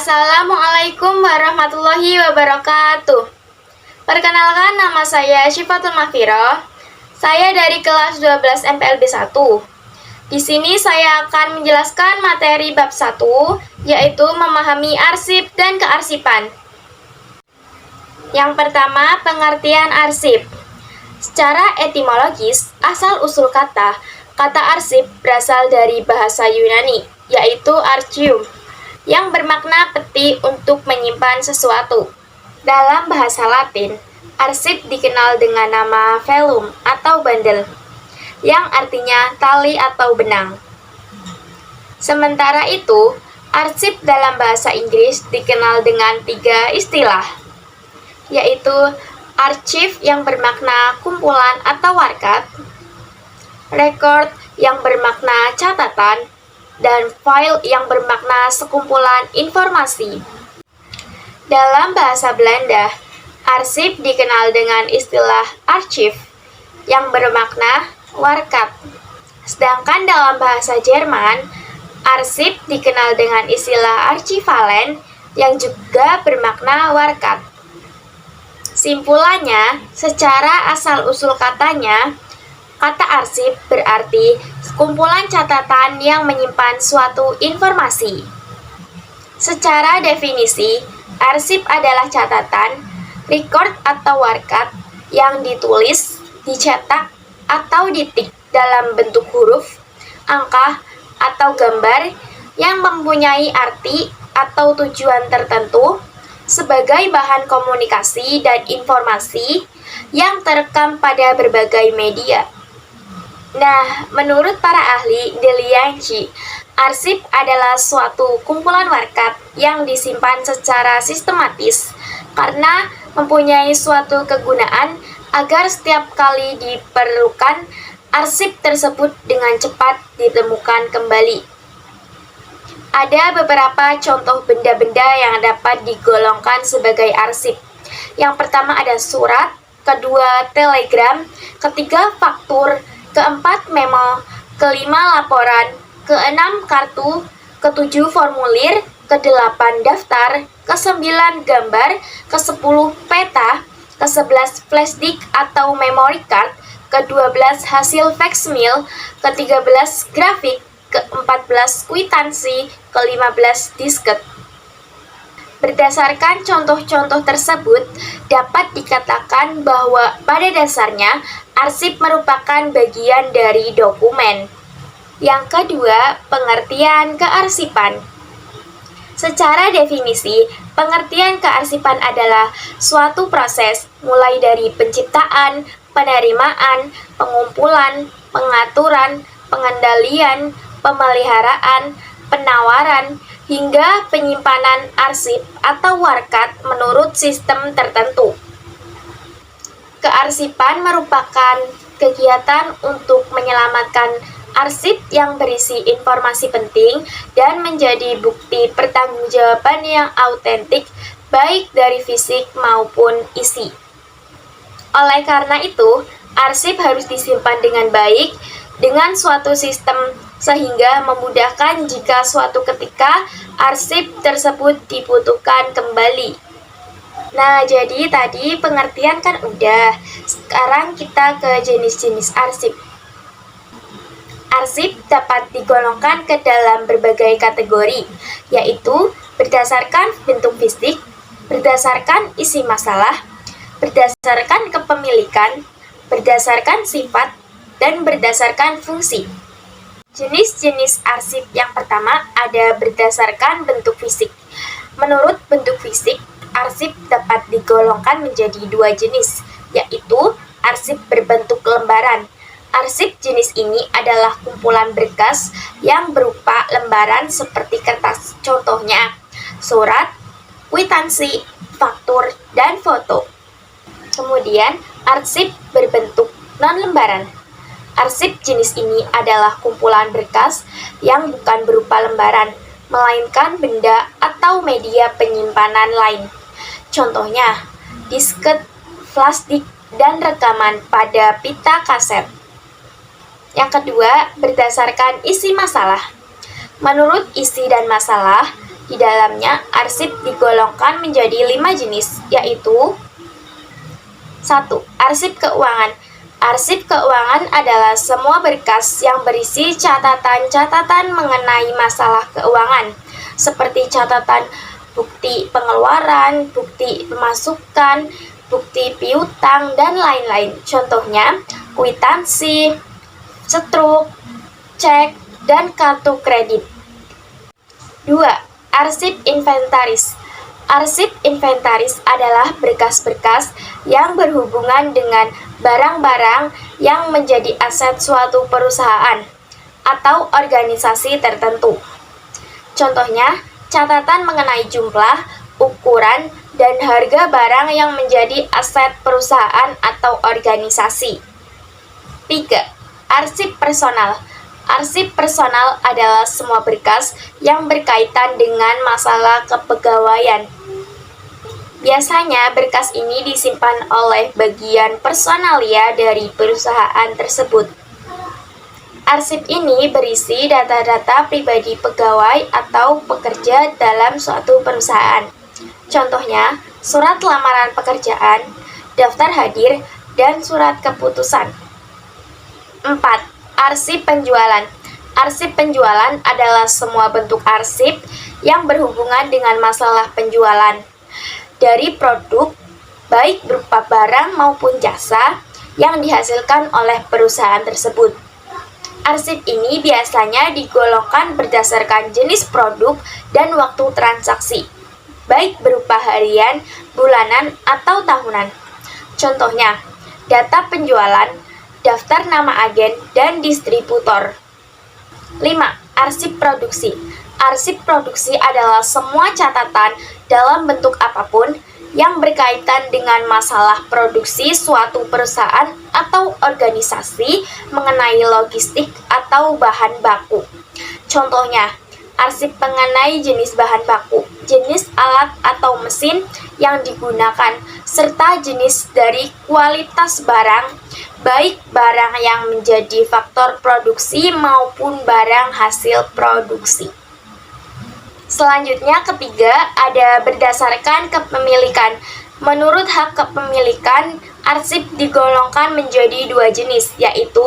Assalamualaikum warahmatullahi wabarakatuh. Perkenalkan, nama saya Syifatul Mahfiroh. Saya dari kelas 12 MPLB 1. Di sini saya akan menjelaskan materi bab 1, yaitu memahami arsip dan kearsipan. Yang pertama, pengertian arsip. Secara etimologis, asal-usul kata arsip berasal dari bahasa Yunani, yaitu archium, yang bermakna peti untuk menyimpan sesuatu. Dalam bahasa Latin, arsip dikenal dengan nama velum atau bandel, yang artinya tali atau benang. Sementara itu, arsip dalam bahasa Inggris dikenal dengan 3 istilah, yaitu archive yang bermakna kumpulan atau warkat, record yang bermakna catatan, dan file yang bermakna sekumpulan informasi. Dalam bahasa Belanda, arsip dikenal dengan istilah archief yang bermakna warkat. Sedangkan dalam bahasa Jerman, arsip dikenal dengan istilah archivalen yang juga bermakna warkat. Simpulannya, secara asal-usul katanya, kata arsip berarti kumpulan catatan yang menyimpan suatu informasi. Secara definisi, arsip adalah catatan, record atau warkat yang ditulis, dicetak, atau ditik dalam bentuk huruf, angka, atau gambar yang mempunyai arti atau tujuan tertentu sebagai bahan komunikasi dan informasi yang terekam pada berbagai media. Nah, menurut para ahli Delianci, arsip adalah suatu kumpulan warkat yang disimpan secara sistematis karena mempunyai suatu kegunaan agar setiap kali diperlukan, arsip tersebut dengan cepat ditemukan kembali. Ada beberapa contoh benda-benda yang dapat digolongkan sebagai arsip. Yang pertama ada surat, kedua telegram, ketiga faktur, keempat memo, kelima laporan, keenam kartu, ketujuh formulir, kedelapan daftar, kesembilan gambar, kesepuluh peta, ke-11 flashdisk atau memory card, ke-12 hasil faksmil, ke-13 grafik, ke-14 kwitansi, ke-15 disket. Berdasarkan contoh-contoh tersebut, dapat dikatakan bahwa pada dasarnya arsip merupakan bagian dari dokumen. Yang kedua, pengertian kearsipan. Secara definisi, pengertian kearsipan adalah suatu proses mulai dari penciptaan, penerimaan, pengumpulan, pengaturan, pengendalian, pemeliharaan, penawaran, hingga penyimpanan arsip atau warkat menurut sistem tertentu. Kearsipan merupakan kegiatan untuk menyelamatkan arsip yang berisi informasi penting dan menjadi bukti pertanggungjawaban yang autentik baik dari fisik maupun isi. Oleh karena itu, arsip harus disimpan dengan baik dengan suatu sistem sehingga memudahkan jika suatu ketika arsip tersebut dibutuhkan kembali. Nah, jadi tadi pengertian kan udah. Sekarang kita ke jenis-jenis arsip. Arsip dapat digolongkan ke dalam berbagai kategori, yaitu berdasarkan bentuk fisik, berdasarkan isi masalah, berdasarkan kepemilikan, berdasarkan sifat, dan berdasarkan fungsi. Jenis-jenis arsip yang pertama ada berdasarkan bentuk fisik. Menurut bentuk fisik, arsip dapat digolongkan menjadi 2 jenis, yaitu arsip berbentuk lembaran. Arsip jenis ini adalah kumpulan berkas yang berupa lembaran seperti kertas, contohnya surat, kwitansi, faktur, dan foto. Kemudian, arsip berbentuk non-lembaran. Arsip jenis ini adalah kumpulan berkas yang bukan berupa lembaran, melainkan benda atau media penyimpanan lain. Contohnya, disket, flashdisk, dan rekaman pada pita kaset. Yang kedua, berdasarkan isi masalah. Menurut isi dan masalah, Di dalamnya, arsip digolongkan menjadi 5 jenis, yaitu 1. Arsip keuangan. Arsip keuangan adalah semua berkas yang berisi catatan-catatan mengenai masalah keuangan, seperti catatan bukti pengeluaran, bukti pemasukan, bukti piutang, dan lain-lain. Contohnya, kwitansi, struk, cek, dan kartu kredit. 2. Arsip inventaris. Arsip inventaris adalah berkas-berkas yang berhubungan dengan barang-barang yang menjadi aset suatu perusahaan atau organisasi tertentu. Contohnya, catatan mengenai jumlah, ukuran, dan harga barang yang menjadi aset perusahaan atau organisasi. 3. Arsip personal. Arsip personal adalah semua berkas yang berkaitan dengan masalah kepegawaian. Biasanya berkas ini disimpan oleh bagian personalia dari perusahaan tersebut. Arsip ini berisi data-data pribadi pegawai atau pekerja dalam suatu perusahaan. Contohnya, surat lamaran pekerjaan, daftar hadir, dan surat keputusan. 4. Arsip penjualan. Arsip penjualan adalah semua bentuk arsip yang berhubungan dengan masalah penjualan dari produk, baik berupa barang maupun jasa yang dihasilkan oleh perusahaan tersebut. Arsip ini biasanya digolongkan berdasarkan jenis produk dan waktu transaksi, baik berupa harian, bulanan, atau tahunan. Contohnya, data penjualan, daftar nama agen, dan distributor. 5. Arsip produksi. Arsip produksi adalah semua catatan dalam bentuk apapun yang berkaitan dengan masalah produksi suatu perusahaan atau organisasi mengenai logistik atau bahan baku. Contohnya, arsip mengenai jenis bahan baku, jenis alat atau mesin yang digunakan, serta jenis dari kualitas barang, baik barang yang menjadi faktor produksi maupun barang hasil produksi. Selanjutnya, ketiga, ada berdasarkan kepemilikan. Menurut hak kepemilikan, arsip digolongkan menjadi 2 jenis, yaitu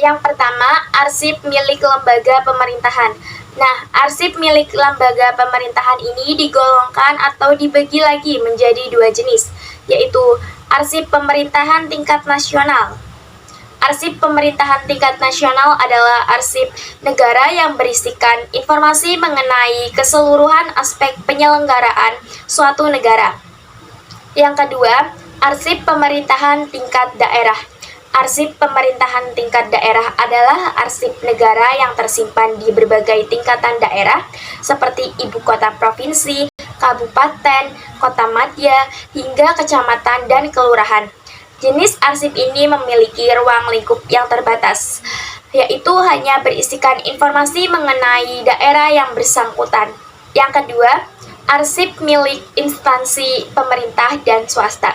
yang pertama, arsip milik lembaga pemerintahan. Nah, arsip milik lembaga pemerintahan ini digolongkan atau dibagi lagi menjadi 2 jenis, yaitu arsip pemerintahan tingkat nasional. Arsip pemerintahan tingkat nasional adalah arsip negara yang berisikan informasi mengenai keseluruhan aspek penyelenggaraan suatu negara. Yang kedua, arsip pemerintahan tingkat daerah. Arsip pemerintahan tingkat daerah adalah arsip negara yang tersimpan di berbagai tingkatan daerah, seperti ibu kota provinsi, kabupaten, kota madya, hingga kecamatan dan kelurahan. Jenis arsip ini memiliki ruang lingkup yang terbatas, yaitu hanya berisikan informasi mengenai daerah yang bersangkutan. Yang kedua, arsip milik instansi pemerintah dan swasta.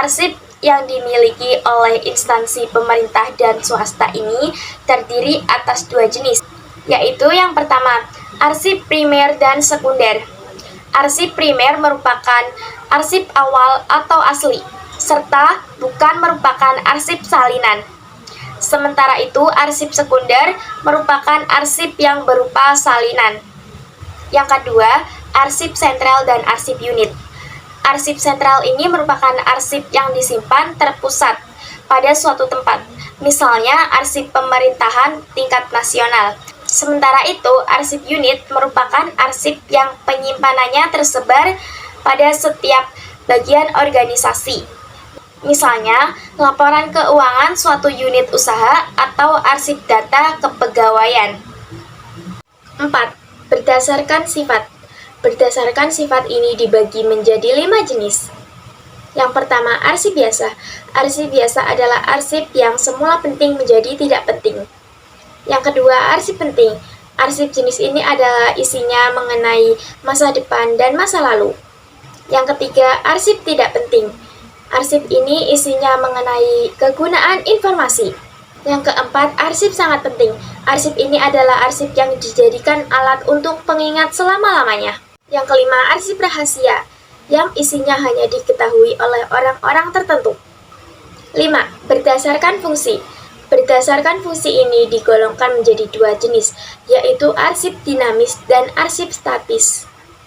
Arsip yang dimiliki oleh instansi pemerintah dan swasta ini terdiri atas 2 jenis, yaitu yang pertama, arsip primer dan sekunder. Arsip primer merupakan arsip awal atau asli, serta bukan merupakan arsip salinan. Sementara itu, arsip sekunder merupakan arsip yang berupa salinan. Yang kedua, arsip sentral dan arsip unit. Arsip sentral ini merupakan arsip yang disimpan terpusat pada suatu tempat, misalnya arsip pemerintahan tingkat nasional. Sementara itu, arsip unit merupakan arsip yang penyimpanannya tersebar pada setiap bagian organisasi. Misalnya, laporan keuangan suatu unit usaha atau arsip data kepegawaian. 4. Berdasarkan sifat. Berdasarkan sifat ini dibagi menjadi 5 jenis. Yang pertama, arsip biasa. Arsip biasa adalah arsip yang semula penting menjadi tidak penting. Yang kedua, arsip penting. Arsip jenis ini adalah isinya mengenai masa depan dan masa lalu. Yang ketiga, arsip tidak penting. Arsip ini isinya mengenai kegunaan informasi. Yang keempat, arsip sangat penting. Arsip ini adalah arsip yang dijadikan alat untuk pengingat selama-lamanya. Yang kelima, arsip rahasia, yang isinya hanya diketahui oleh orang-orang tertentu. 5. Berdasarkan fungsi. Berdasarkan fungsi ini digolongkan menjadi dua jenis, yaitu arsip dinamis dan arsip statis.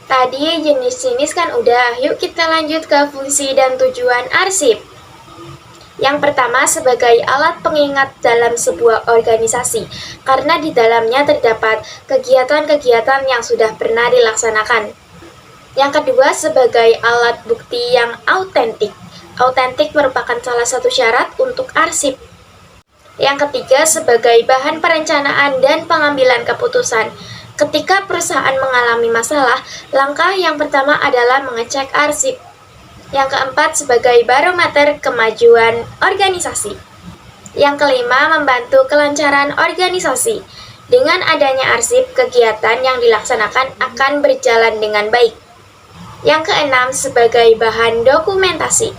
Tadi jenis-jenis kan udah, yuk kita lanjut ke fungsi dan tujuan arsip. Yang pertama, sebagai alat pengingat dalam sebuah organisasi, karena di dalamnya terdapat kegiatan-kegiatan yang sudah pernah dilaksanakan. Yang kedua, sebagai alat bukti yang autentik. Autentik merupakan salah satu syarat untuk arsip. Yang ketiga, sebagai bahan perencanaan dan pengambilan keputusan. Ketika perusahaan mengalami masalah, langkah yang pertama adalah mengecek arsip. Yang keempat, sebagai barometer kemajuan organisasi. Yang kelima, membantu kelancaran organisasi. Dengan adanya arsip, kegiatan yang dilaksanakan akan berjalan dengan baik. Yang keenam, sebagai bahan dokumentasi.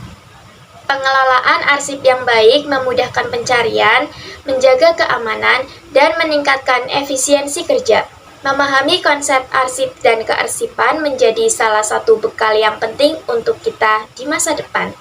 Pengelolaan arsip yang baik memudahkan pencarian, menjaga keamanan, dan meningkatkan efisiensi kerja. Memahami konsep arsip dan kearsipan menjadi salah satu bekal yang penting untuk kita di masa depan.